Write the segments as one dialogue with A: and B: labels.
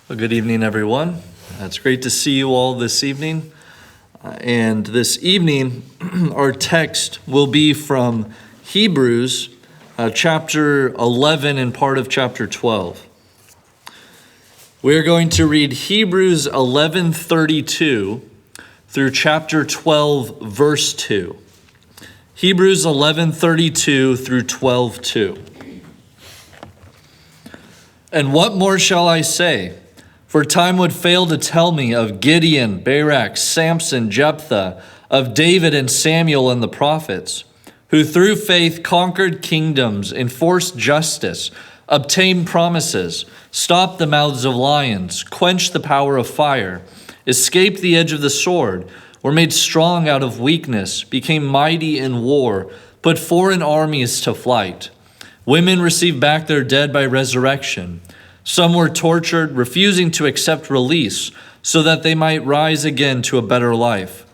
A: Well, good evening, everyone. It's great to see you all this evening. And this evening, our text will be from Hebrews chapter 11 and part of chapter 12. We're going to read Hebrews 11:32 through chapter 12, verse 2. Hebrews 11:32 through 12:2. And what more shall I say? For time would fail to tell me of Gideon, Barak, Samson, Jephthah, of David and Samuel and the prophets, who through faith conquered kingdoms, enforced justice, obtained promises, stopped the mouths of lions, quenched the power of fire, escaped the edge of the sword, were made strong out of weakness, became mighty in war, put foreign armies to flight. Women received back their dead by resurrection. Some were tortured, refusing to accept release, so that they might rise again to a better life.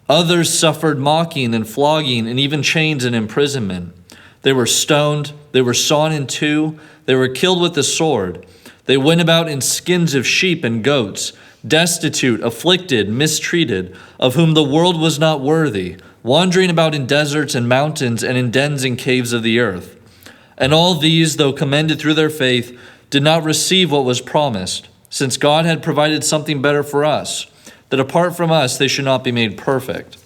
A: Others suffered mocking and flogging and even chains and imprisonment. They were stoned, they were sawn in two, they were killed with the sword. They went about in skins of sheep and goats, destitute, afflicted, mistreated, of whom the world was not worthy, wandering about in deserts and mountains and in dens and caves of the earth. And all these, though commended through their faith, did not receive what was promised, since God had provided something better for us, that apart from us they should not be made perfect.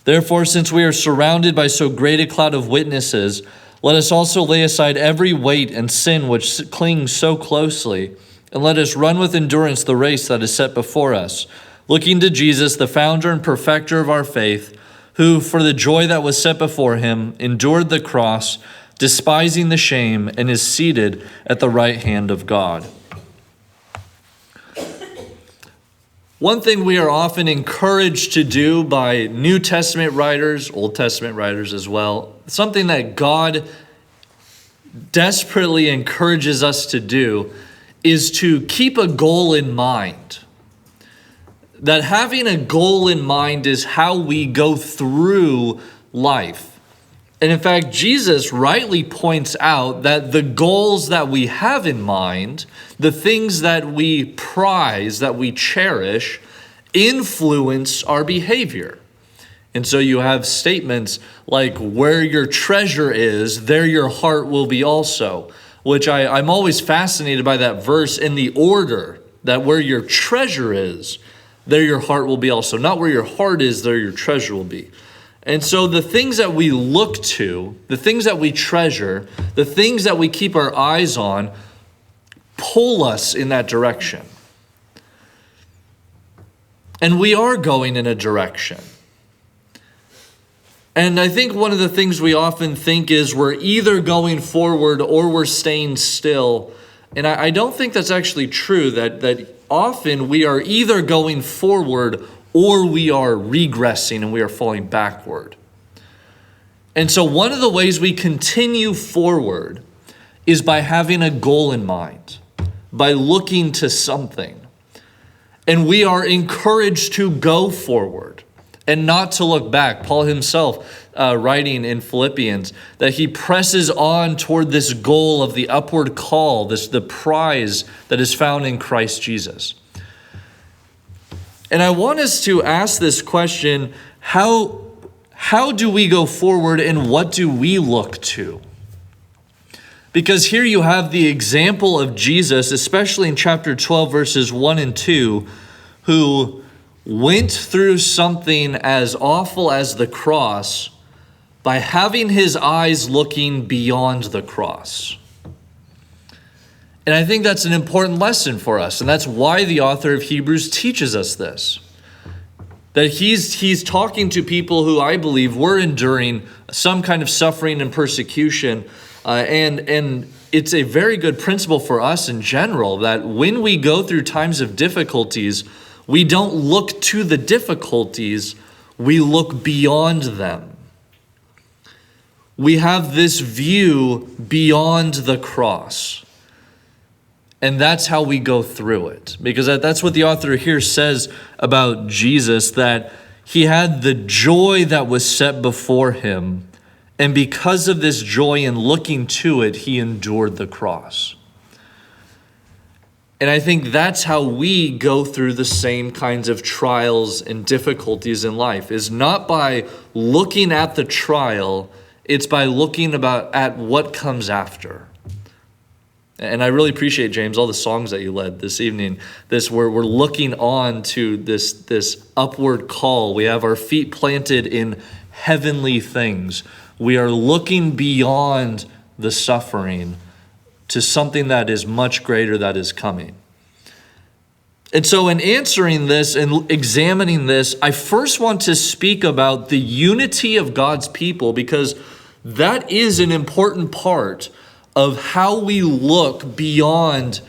A: Therefore, since we are surrounded by so great a cloud of witnesses, let us also lay aside every weight and sin which clings so closely, and let us run with endurance the race that is set before us, looking to Jesus, the founder and perfecter of our faith, who, for the joy that was set before him, endured the cross, despising the shame, and is seated at the right hand of God. One thing we are often encouraged to do by New Testament writers, Old Testament writers as well, something that God desperately encourages us to do, is to keep a goal in mind. That having a goal in mind is how we go through life. And in fact, Jesus rightly points out that the goals that we have in mind, the things that we prize, that we cherish, influence our behavior. And so you have statements like, where your treasure is, there your heart will be also, which I'm always fascinated by that verse in the order, that where your treasure is, there your heart will be also. Not where your heart is, there your treasure will be. And so the things that we look to, the things that we treasure, the things that we keep our eyes on, pull us in that direction. And we are going in a direction. And I think one of the things we often think is we're either going forward or we're staying still. And I don't think that's actually true, that often we are either going forward or we are regressing and we are falling backward. And so one of the ways we continue forward is by having a goal in mind, by looking to something. And we are encouraged to go forward and not to look back. Paul himself writing in Philippians that he presses on toward this goal of the upward call, the prize that is found in Christ Jesus. And I want us to ask this question, how do we go forward and what do we look to? Because here you have the example of Jesus, especially in chapter 12, verses 1 and 2, who went through something as awful as the cross by having his eyes looking beyond the cross. And I think that's an important lesson for us. And that's why the author of Hebrews teaches us this. That he's talking to people who I believe were enduring some kind of suffering and persecution. And it's a very good principle for us in general that when we go through times of difficulties, we don't look to the difficulties, we look beyond them. We have this view beyond the cross. And that's how we go through it. Because that's what the author here says about Jesus, that he had the joy that was set before him. And because of this joy and looking to it, he endured the cross. And I think that's how we go through the same kinds of trials and difficulties in life, is not by looking at the trial, it's by looking at what comes after. And I really appreciate, James, all the songs that you led this evening. We're looking on to this upward call. We have our feet planted in heavenly things. We are looking beyond the suffering to something that is much greater that is coming. And so in answering this and examining this, I first want to speak about the unity of God's people, because that is an important part of how we look beyond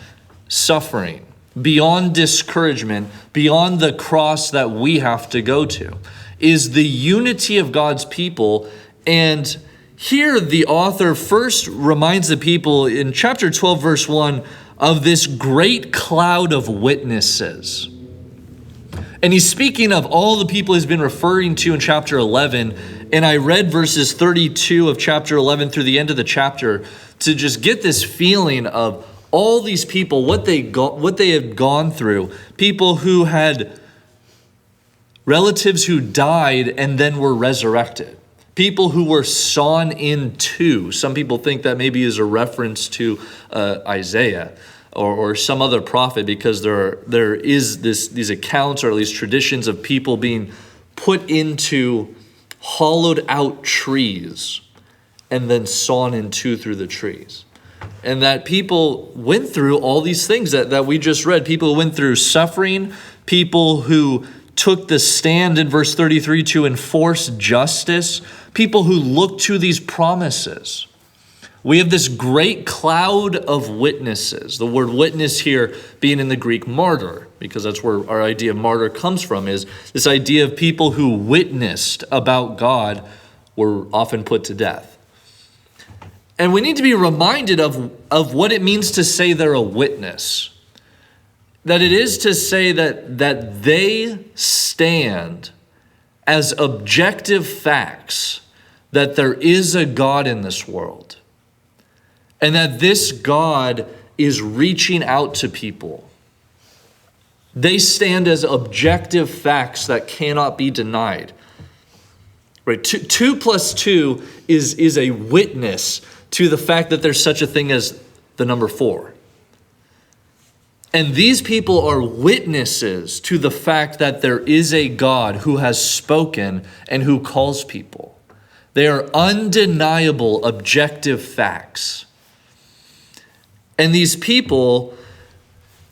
A: suffering, beyond discouragement, beyond the cross that we have to go to, is the unity of God's people. And here the author first reminds the people in chapter 12, verse 1, of this great cloud of witnesses. And he's speaking of all the people he's been referring to in chapter 11. And I read verses 32 of chapter 11 through the end of the chapter to just get this feeling of all these people, what they had gone through. People who had relatives who died and then were resurrected. People who were sawn in two. Some people think that maybe is a reference to Isaiah or some other prophet, because there is these accounts, or at least traditions, of people being put into hollowed out trees and then sawn in two through the trees. And that people went through all these things that we just read. People went through suffering, people who took the stand in verse 33 to enforce justice, people who looked to these promises. We have this great cloud of witnesses. The word witness here being in the Greek martyr, because that's where our idea of martyr comes from, is this idea of people who witnessed about God were often put to death. And we need to be reminded of what it means to say they're a witness. That it is to say that they stand as objective facts that there is a God in this world, and that this God is reaching out to people. They stand as objective facts that cannot be denied. Right? 2 plus 2 is a witness to the fact that there's such a thing as the number 4. And these people are witnesses to the fact that there is a God who has spoken and who calls people. They are undeniable, objective facts. And these people,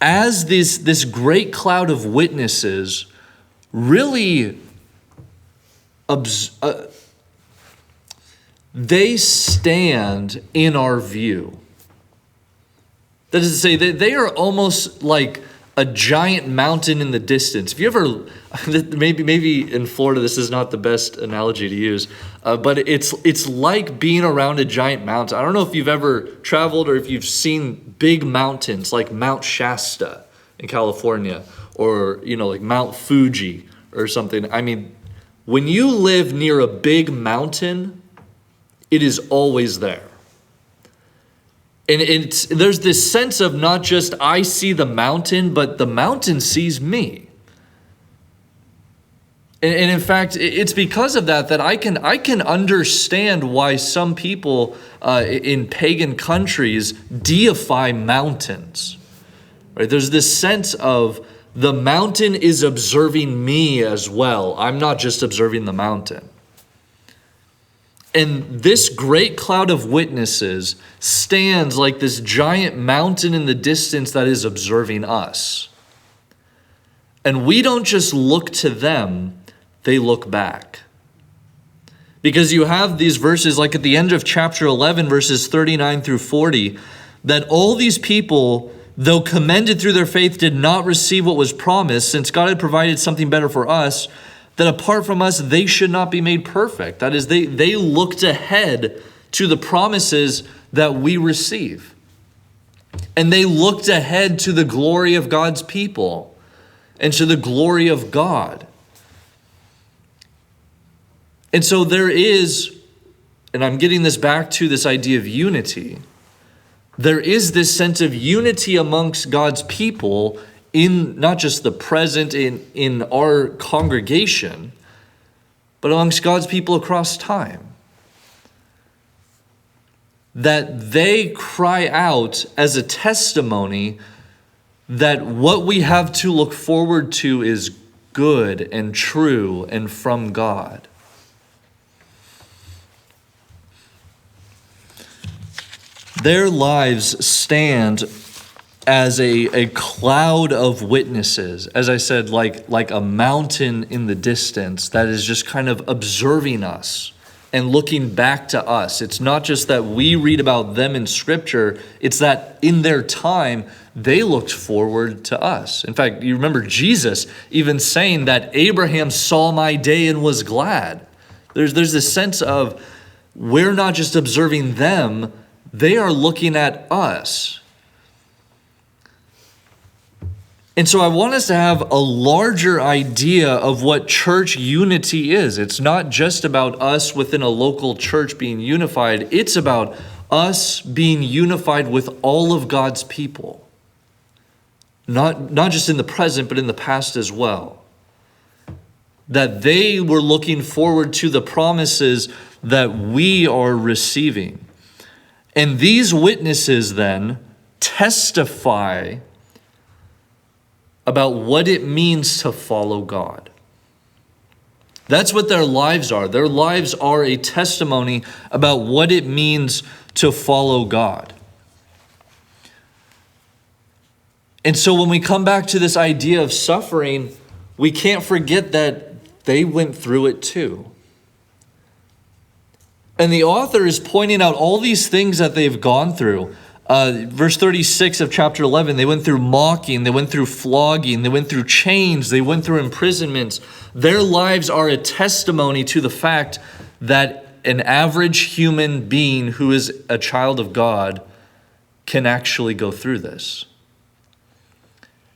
A: as this great cloud of witnesses, really they stand in our view. That is to say, they are almost like a giant mountain in the distance. If you ever, maybe in Florida this is not the best analogy to use, but it's like being around a giant mountain. I don't know if you've ever traveled or if you've seen big mountains like Mount Shasta in California, or like Mount Fuji or something. I mean, when you live near a big mountain, it is always there. And there's this sense of not just I see the mountain, but the mountain sees me. And in fact, it's because of that I can understand why some people in pagan countries deify mountains. Right? There's this sense of the mountain is observing me as well. I'm not just observing the mountain. And this great cloud of witnesses stands like this giant mountain in the distance that is observing us. And we don't just look to them, they look back. Because you have these verses, like at the end of chapter 11, verses 39 through 40, that all these people, though commended through their faith, did not receive what was promised, since God had provided something better for us, that apart from us, they should not be made perfect. That is, they looked ahead to the promises that we receive. And they looked ahead to the glory of God's people and to the glory of God. And so there is, and I'm getting this back to this idea of unity, there is this sense of unity amongst God's people in not just the present in our congregation, but amongst God's people across time. That they cry out as a testimony that what we have to look forward to is good and true and from God. Their lives stand as a cloud of witnesses, as I said, like a mountain in the distance that is just kind of observing us and looking back to us. It's not just that we read about them in Scripture, it's that in their time, they looked forward to us. In fact, you remember Jesus even saying that Abraham saw my day and was glad. There's this sense of we're not just observing them, they are looking at us. And so I want us to have a larger idea of what church unity is. It's not just about us within a local church being unified. It's about us being unified with all of God's people. Not just in the present, but in the past as well. That they were looking forward to the promises that we are receiving. And these witnesses then testify about what it means to follow God. That's what their lives are. Their lives are a testimony about what it means to follow God. And so when we come back to this idea of suffering, we can't forget that they went through it too. And the author is pointing out all these things that they've gone through. Verse 36 of chapter 11, they went through mocking, they went through flogging, they went through chains, they went through imprisonments. Their lives are a testimony to the fact that an average human being who is a child of God can actually go through this.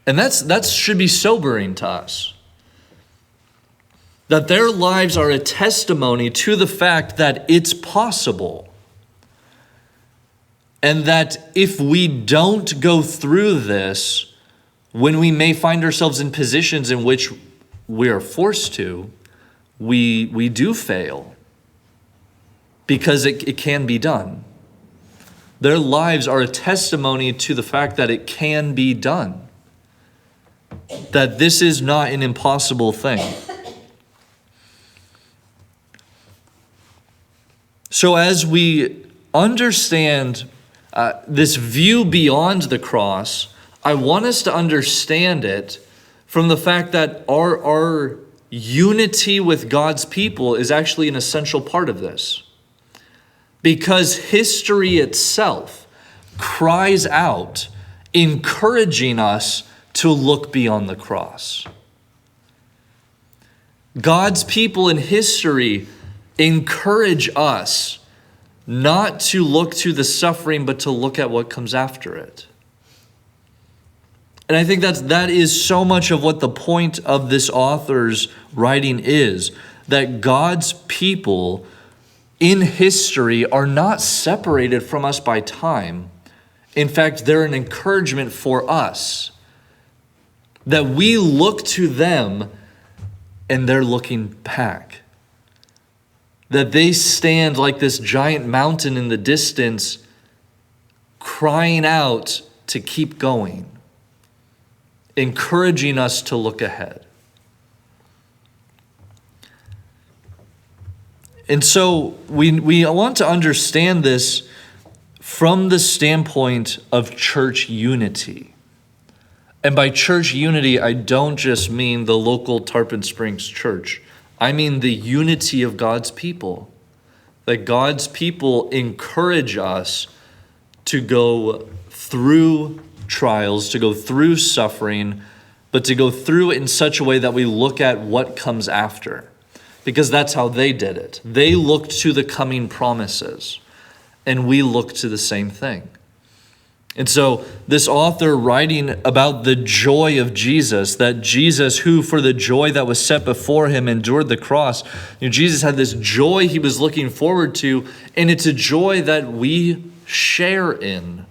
A: And that should be sobering to us. That their lives are a testimony to the fact that it's possible. And that if we don't go through this, when we may find ourselves in positions in which we are forced to, we do fail. Because it can be done. Their lives are a testimony to the fact that it can be done. That this is not an impossible thing. So as we understand this view beyond the cross, I want us to understand it from the fact that our unity with God's people is actually an essential part of this. Because history itself cries out, encouraging us to look beyond the cross. God's people in history encourage us not to look to the suffering, but to look at what comes after it. And I think that is so much of what the point of this author's writing is, that God's people in history are not separated from us by time. In fact, they're an encouragement for us, that we look to them and they're looking back. That they stand like this giant mountain in the distance, crying out to keep going, encouraging us to look ahead. And so we want to understand this from the standpoint of church unity. And by church unity, I don't just mean the local Tarpon Springs church. I mean the unity of God's people. That God's people encourage us to go through trials, to go through suffering, but to go through it in such a way that we look at what comes after. Because that's how they did it. They looked to the coming promises, and we look to the same thing. And so this author, writing about the joy of Jesus, that Jesus, who for the joy that was set before him endured the cross, Jesus had this joy he was looking forward to, and it's a joy that we share in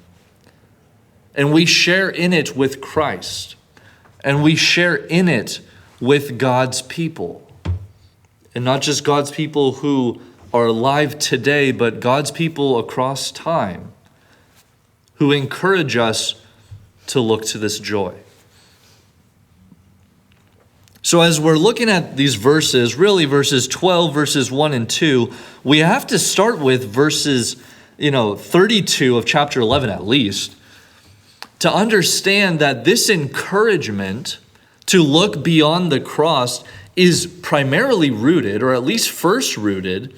A: And we share in it with Christ. And we share in it with God's people. And not just God's people who are alive today, but God's people across time who encourage us to look to this joy. So as we're looking at these verses, really verses 12, verses 1 and 2, we have to start with verses 32 of chapter 11 at least, to understand that this encouragement to look beyond the cross is primarily rooted, or at least first rooted,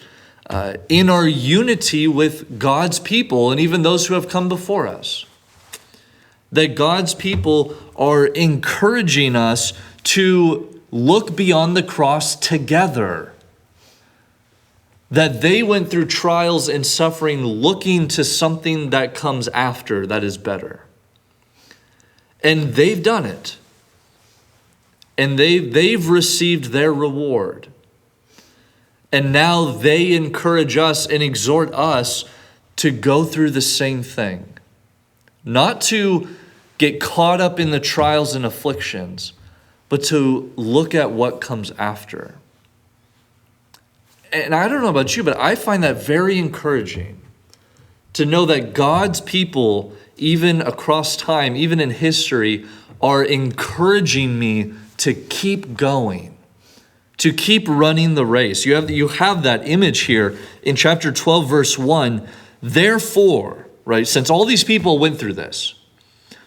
A: in our unity with God's people and even those who have come before us. That God's people are encouraging us to look beyond the cross together. That they went through trials and suffering looking to something that comes after that is better. And they've done it. And they've received their reward. And now they encourage us and exhort us to go through the same thing. Not to get caught up in the trials and afflictions, but to look at what comes after. And I don't know about you, but I find that very encouraging to know that God's people, even across time, even in history, are encouraging me to keep going, to keep running the race. You have that image here in chapter 12, verse 1. Therefore, right, since all these people went through this,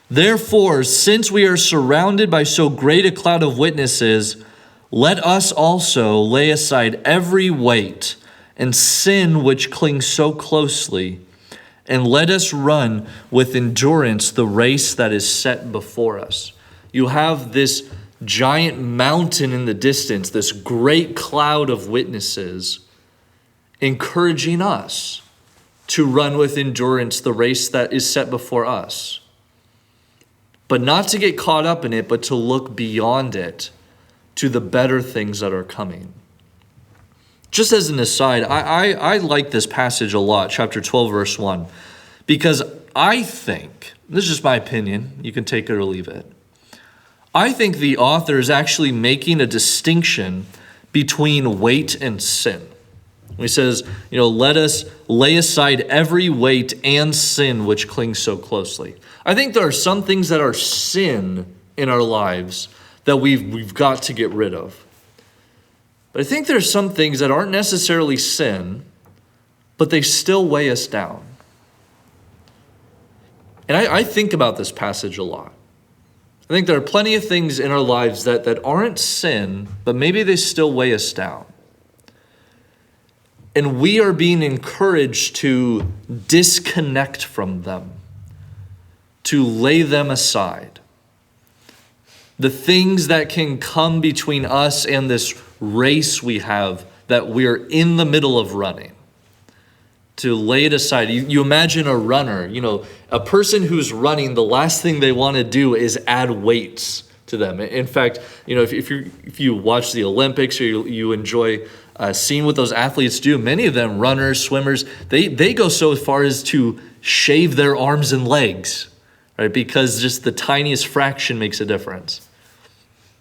A: therefore, since we are surrounded by so great a cloud of witnesses, let us also lay aside every weight and sin which clings so closely, and let us run with endurance the race that is set before us. You have this giant mountain in the distance, this great cloud of witnesses encouraging us to run with endurance the race that is set before us. But not to get caught up in it, but to look beyond it to the better things that are coming. Just as an aside, I like this passage a lot, chapter 12, verse 1, because I think, this is just my opinion, you can take it or leave it, I think the author is actually making a distinction between weight and sin. He says, let us lay aside every weight and sin which clings so closely. I think there are some things that are sin in our lives that we've got to get rid of. But I think there's some things that aren't necessarily sin, but they still weigh us down. And I think about this passage a lot. I think there are plenty of things in our lives that aren't sin, but maybe they still weigh us down. And we are being encouraged to disconnect from them, to lay them aside. The things that can come between us and this race we have that we're in the middle of running, to lay it aside. You imagine a runner, a person who's running, the last thing they want to do is add weights to them. In fact, if you watch the Olympics or you enjoy seeing what those athletes do, many of them, runners, swimmers, they go so far as to shave their arms and legs, right? Because just the tiniest fraction makes a difference.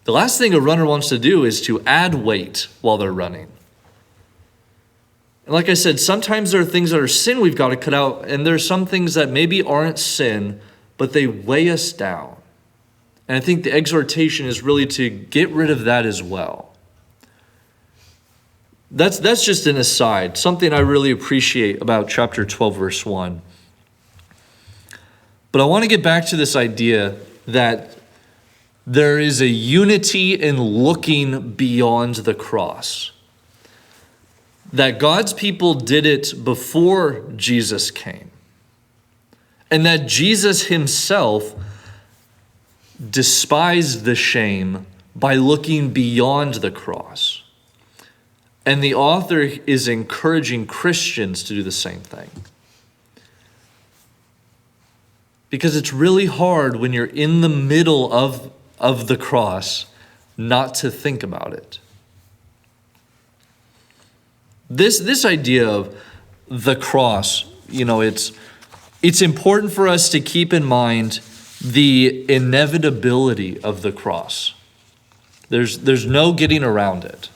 A: The last thing a runner wants to do is to add weight while they're running. And like I said, sometimes there are things that are sin we've got to cut out, and there are some things that maybe aren't sin, but they weigh us down. And I think the exhortation is really to get rid of that as well. That's just an aside, something I really appreciate about chapter 12, verse 1. But I want to get back to this idea that there is a unity in looking beyond the cross. That God's people did it before Jesus came. And that Jesus himself despised the shame by looking beyond the cross. And the author is encouraging Christians to do the same thing. Because it's really hard when you're in the middle of the cross not to think about it. This idea of the cross, it's important for us to keep in mind the inevitability of the cross. There's no getting around it.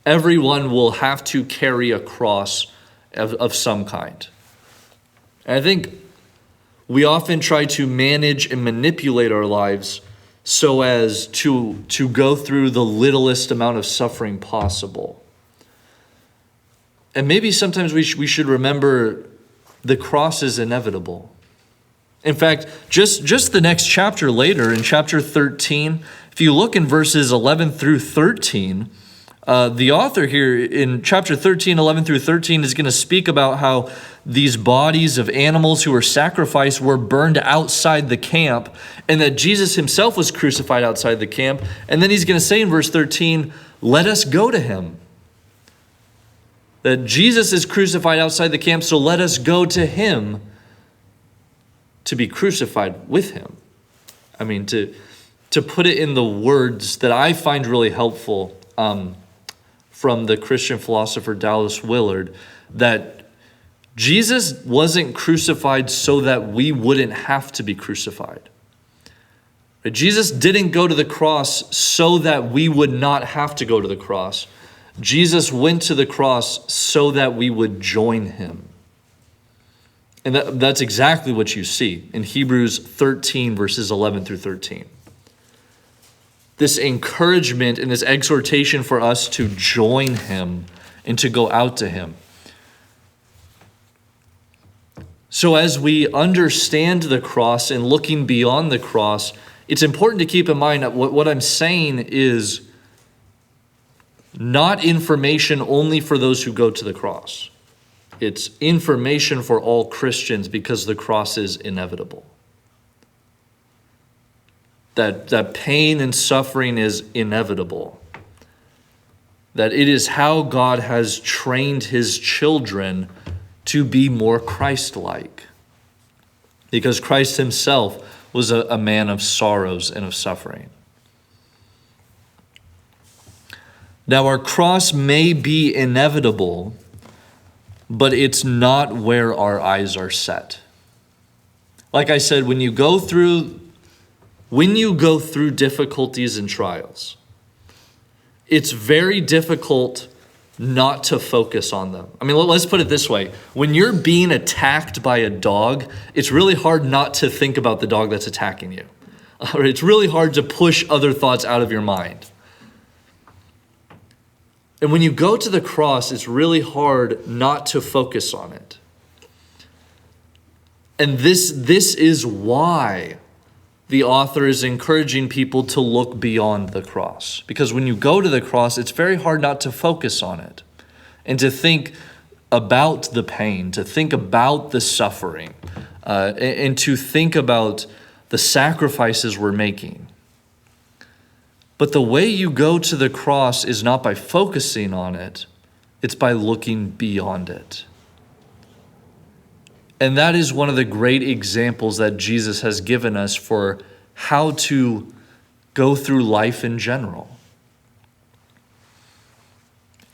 A: Everyone will have to carry a cross of some kind. And I think we often try to manage and manipulate our lives so as to go through the littlest amount of suffering possible. And maybe sometimes we should remember the cross is inevitable. In fact, just the next chapter later, in chapter 13, if you look in verses 11 through 13, the author here in chapter 13, 11 through 13 is going to speak about how these bodies of animals who were sacrificed were burned outside the camp, and that Jesus himself was crucified outside the camp. And then he's going to say in verse 13, let us go to him. That Jesus is crucified outside the camp, so let us go to him to be crucified with him. I mean, to put it in the words that I find really helpful from the Christian philosopher Dallas Willard, that Jesus wasn't crucified so that we wouldn't have to be crucified. Jesus didn't go to the cross so that we would not have to go to the cross. Jesus went to the cross so that we would join him. And that's exactly what you see in Hebrews 13, verses 11 through 13. This encouragement and this exhortation for us to join him and to go out to him. So as we understand the cross and looking beyond the cross, it's important to keep in mind that what I'm saying is not information only for those who go to the cross. It's information for all Christians because the cross is inevitable. That pain and suffering is inevitable. That it is how God has trained his children to be more Christ-like. Because Christ himself was a man of sorrows and of suffering. Now, our cross may be inevitable, but it's not where our eyes are set. Like I said, when you go through difficulties and trials, it's very difficult not to focus on them. I mean, let's put it this way. When you're being attacked by a dog, it's really hard not to think about the dog that's attacking you. It's really hard to push other thoughts out of your mind. And when you go to the cross, it's really hard not to focus on it. And this is why the author is encouraging people to look beyond the cross. Because when you go to the cross, it's very hard not to focus on it and to think about the pain, to think about the suffering, and to think about the sacrifices we're making. But the way you go to the cross is not by focusing on it, it's by looking beyond it. And that is one of the great examples that Jesus has given us for how to go through life in general.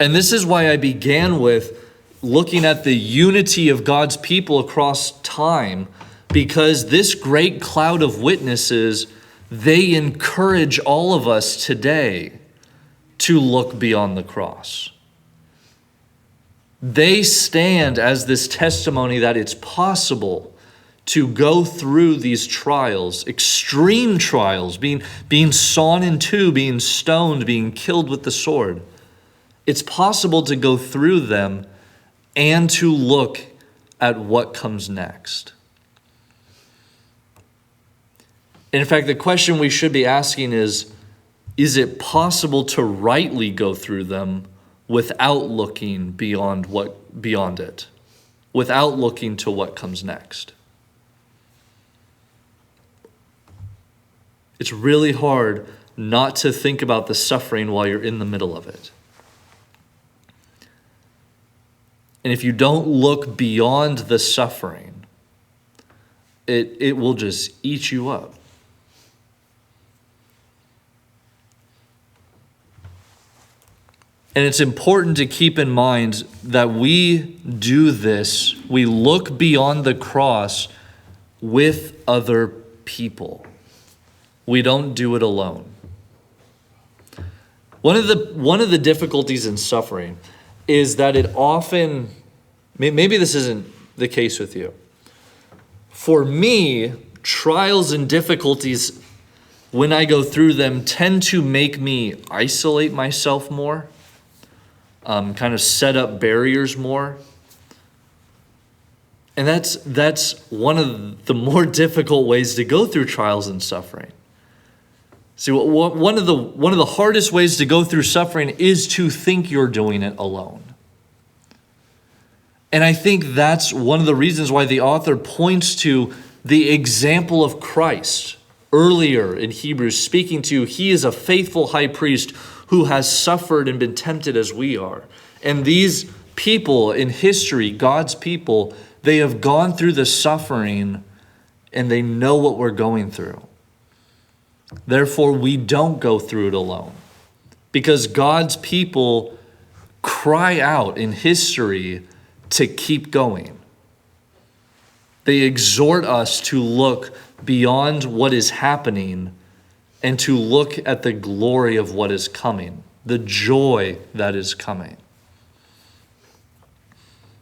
A: And this is why I began with looking at the unity of God's people across time, because this great cloud of witnesses, they encourage all of us today to look beyond the cross. They stand as this testimony that it's possible to go through these trials, extreme trials, being sawn in two, being stoned, being killed with the sword. It's possible to go through them and to look at what comes next. In fact, the question we should be asking is it possible to rightly go through them without looking beyond it, without looking to what comes next? It's really hard not to think about the suffering while you're in the middle of it. And if you don't look beyond the suffering, it will just eat you up. And it's important to keep in mind that we do this, we look beyond the cross with other people. We don't do it alone. One of the difficulties in suffering is that it often, maybe this isn't the case with you. For me, trials and difficulties, when I go through them, tend to make me isolate myself more, kind of set up barriers more. And that's one of the more difficult ways to go through trials and suffering. See, one of the hardest ways to go through suffering is to think you're doing it alone. And I think that's one of the reasons why the author points to the example of Christ earlier in Hebrews, speaking to, he is a faithful high priest who has suffered and been tempted as we are. And these people in history, God's people, they have gone through the suffering and they know what we're going through. Therefore, we don't go through it alone, because God's people cry out in history to keep going. They exhort us to look beyond what is happening and to look at the glory of what is coming, the joy that is coming.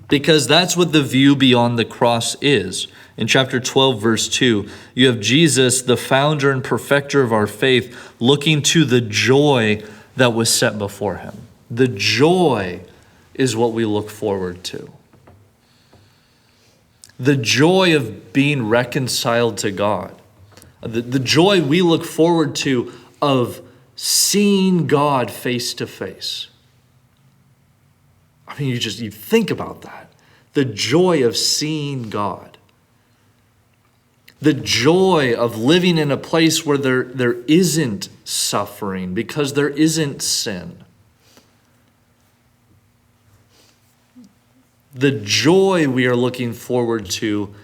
A: Because that's what the view beyond the cross is. In chapter 12, verse 2, you have Jesus, the founder and perfecter of our faith, looking to the joy that was set before him. The joy is what we look forward to. The joy of being reconciled to God. The joy we look forward to of seeing God face to face. I mean, you think about that. The joy of seeing God. The joy of living in a place where there isn't suffering because there isn't sin. The joy we are looking forward to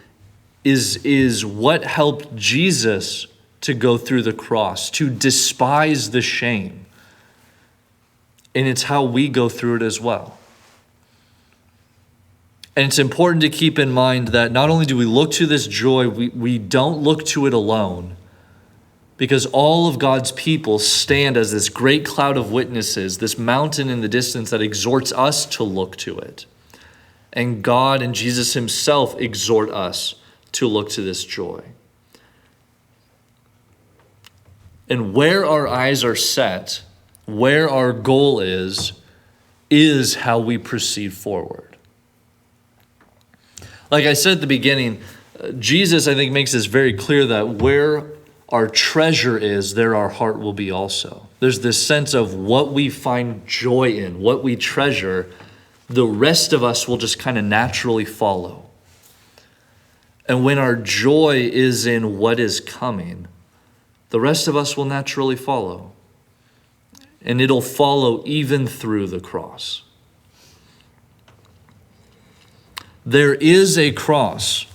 A: is what helped Jesus to go through the cross, to despise the shame. And it's how we go through it as well. And it's important to keep in mind that not only do we look to this joy, we don't look to it alone, because all of God's people stand as this great cloud of witnesses, this mountain in the distance that exhorts us to look to it. And God and Jesus himself exhort us to look to this joy. And where our eyes are set, where our goal is how we proceed forward. Like I said at the beginning, Jesus, I think, makes this very clear that where our treasure is, there our heart will be also. There's this sense of what we find joy in, what we treasure, the rest of us will just kind of naturally follow. And when our joy is in what is coming, the rest of us will naturally follow. And it'll follow even through the cross. There is a cross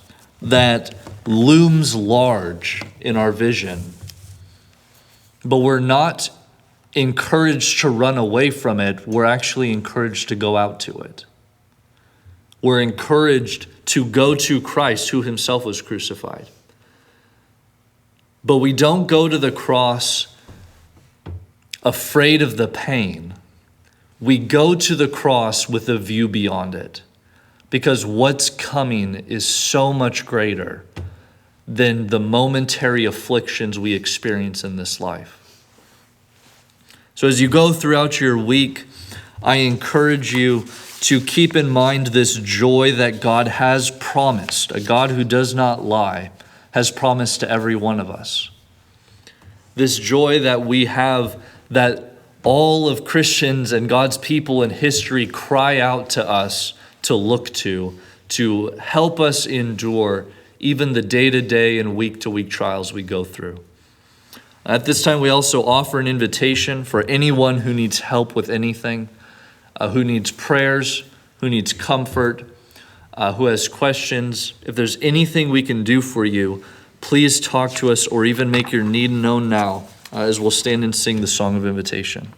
A: that looms large in our vision, but we're not encouraged to run away from it. We're actually encouraged to go out to it. We're encouraged to go to Christ, who himself was crucified. But we don't go to the cross afraid of the pain. We go to the cross with a view beyond it, because what's coming is so much greater than the momentary afflictions we experience in this life. So as you go throughout your week, I encourage you to keep in mind this joy that God has promised. A God who does not lie has promised to every one of us. This joy that we have, that all of Christians and God's people in history cry out to us to look to help us endure even the day-to-day and week-to-week trials we go through. At this time, we also offer an invitation for anyone who needs help with anything, who needs prayers, who needs comfort, who has questions. If there's anything we can do for you, please talk to us or even make your need known now as we'll stand and sing the song of invitation.